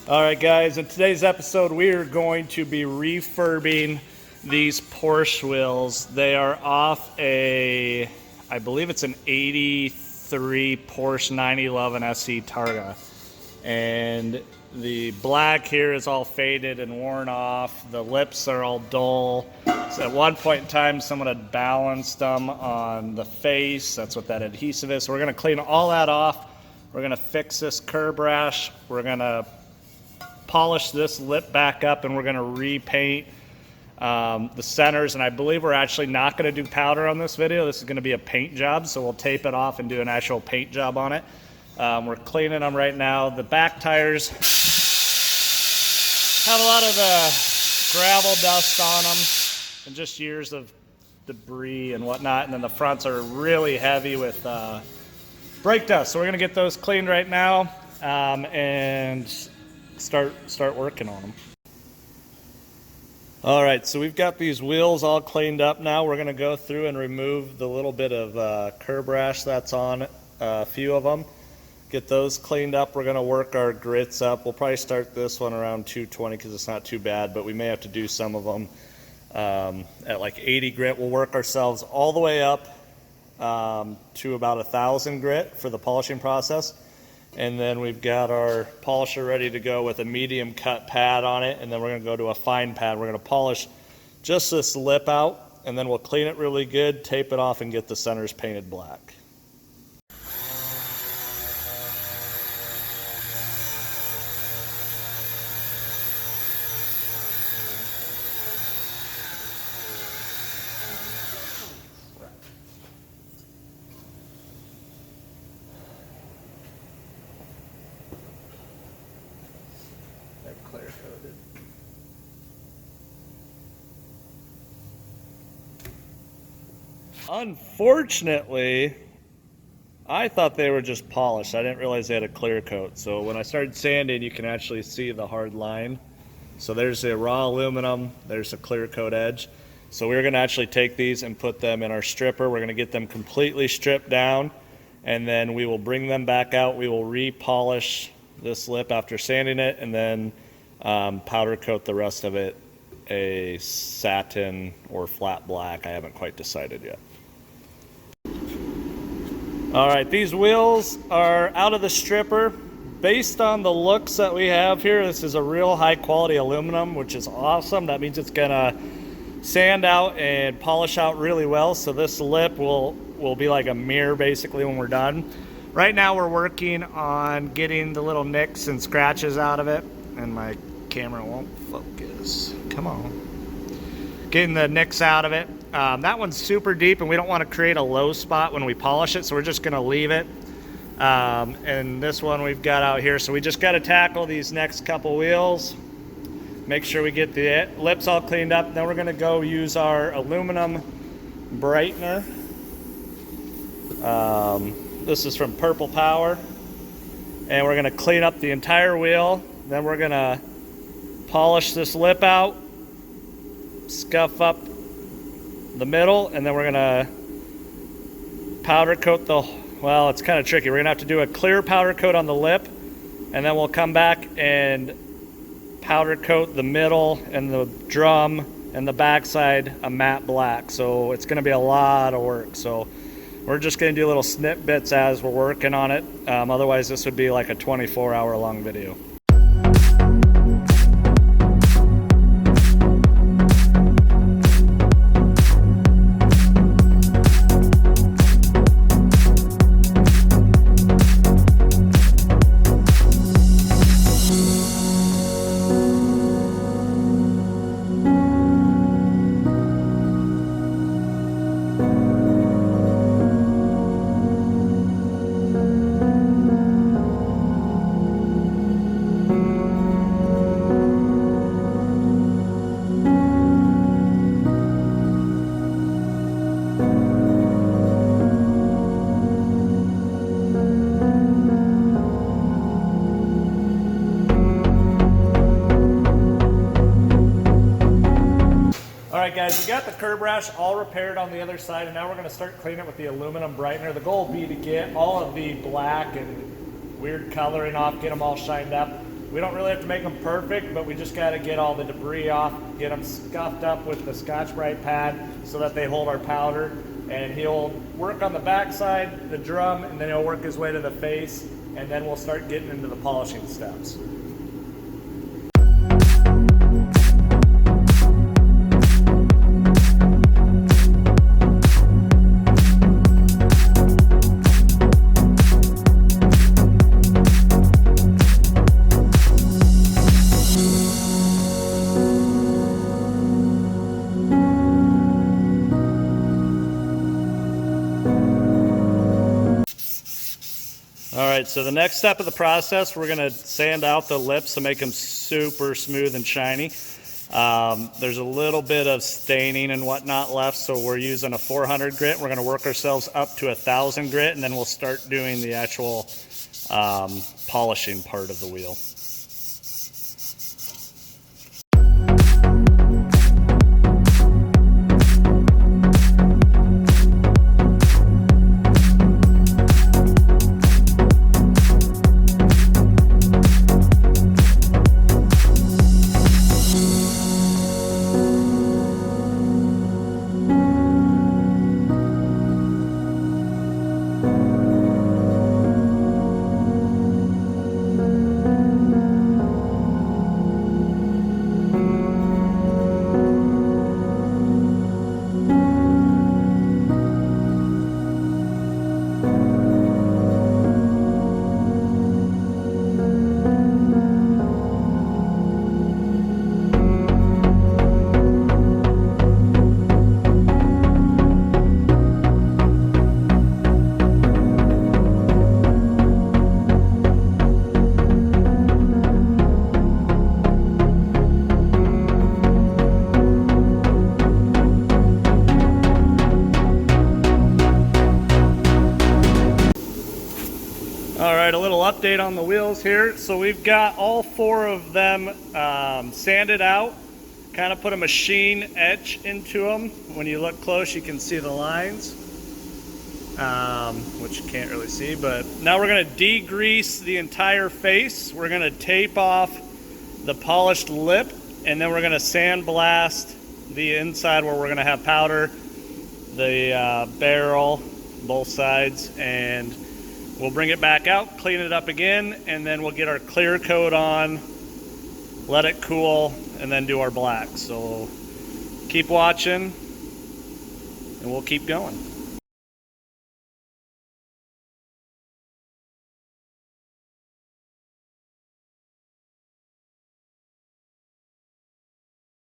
All right, guys, in today's episode, we are going to be refurbing these Porsche wheels. They are off I believe it's an 83 Porsche 911 SE Targa. And the black here is all faded and worn off. The lips are all dull. So at one point in time, someone had balanced them on the face. That's what that adhesive is. So we're gonna clean all that off. We're gonna fix this curb rash. We're gonna polish this lip back up, and we're going to repaint the centers. And I believe we're actually not going to do powder on this video. This is going to be a paint job, so we'll tape it off and do an actual paint job on it. We're cleaning them right now. The back tires have a lot of gravel dust on them and just years of debris and whatnot. And then the fronts are really heavy with brake dust. So we're going to get those cleaned right now and start working on them. All right, so we've got these wheels all cleaned up now. We're going to go through and remove the little bit of curb rash that's on a few of them. Get those cleaned up. We're going to work our grits up. We'll probably start this one around 220 because it's not too bad, but we may have to do some of them at like 80 grit. We'll work ourselves all the way up to about 1,000 grit for the polishing process. And then we've got our polisher ready to go with a medium cut pad on it, and then we're going to go to a fine pad. We're going to polish just this lip out, and then we'll clean it really good, tape it off, and get the centers painted black. Clear coated. Unfortunately, I thought they were just polished. I didn't realize they had a clear coat. So when I started sanding, you can actually see the hard line. So there's a raw aluminum, there's a clear coat edge. So we're going to actually take these and put them in our stripper. We're going to get them completely stripped down, and then we will bring them back out. We will re-polish this lip after sanding it, and then powder coat the rest of it a satin or flat black. I haven't quite decided yet. All right, these wheels are out of the stripper. Based on the looks that we have here, this is a real high quality aluminum, which is awesome. That means it's gonna sand out and polish out really well. So this lip will be like a mirror basically when we're done. Right now we're working on getting the little nicks and scratches out of it, and my camera won't focus. Come on. Getting the nicks out of it. That one's super deep, and we don't want to create a low spot when we polish it, so we're just going to leave it. And this one we've got out here, so we just got to tackle these next couple wheels. Make sure we get the lips all cleaned up. Then we're going to go use our aluminum brightener. This is from Purple Power. And we're going to clean up the entire wheel. Then we're going to polish this lip out, scuff up the middle, and then we're gonna powder coat well, it's kind of tricky. We're gonna have to do a clear powder coat on the lip, and then we'll come back and powder coat the middle and the drum and the backside a matte black. So it's gonna be a lot of work. So we're just gonna do little snippets as we're working on it. Otherwise this would be like a 24-hour long video. Alright guys, we got the curb rash all repaired on the other side, and now we're going to start cleaning it with the aluminum brightener. The goal will be to get all of the black and weird coloring off, get them all shined up. We don't really have to make them perfect, but we just got to get all the debris off, get them scuffed up with the Scotch-Brite pad so that they hold our powder. And he'll work on the backside, the drum, and then he'll work his way to the face, and then we'll start getting into the polishing steps. All right, so the next step of the process, we're gonna sand out the lips to make them super smooth and shiny. There's a little bit of staining and whatnot left, so we're using a 400 grit. We're gonna work ourselves up to 1,000 grit, and then we'll start doing the actual polishing part of the wheel. All right, a little update on the wheels here. So we've got all 4 of them sanded out, kind of put a machine etch into them. When you look close, you can see the lines, which you can't really see. But now we're gonna degrease the entire face. We're gonna tape off the polished lip, and then we're gonna sandblast the inside where we're gonna have powder, the barrel, both sides, and we'll bring it back out, clean it up again, and then we'll get our clear coat on, let it cool, and then do our black. So keep watching, and we'll keep going.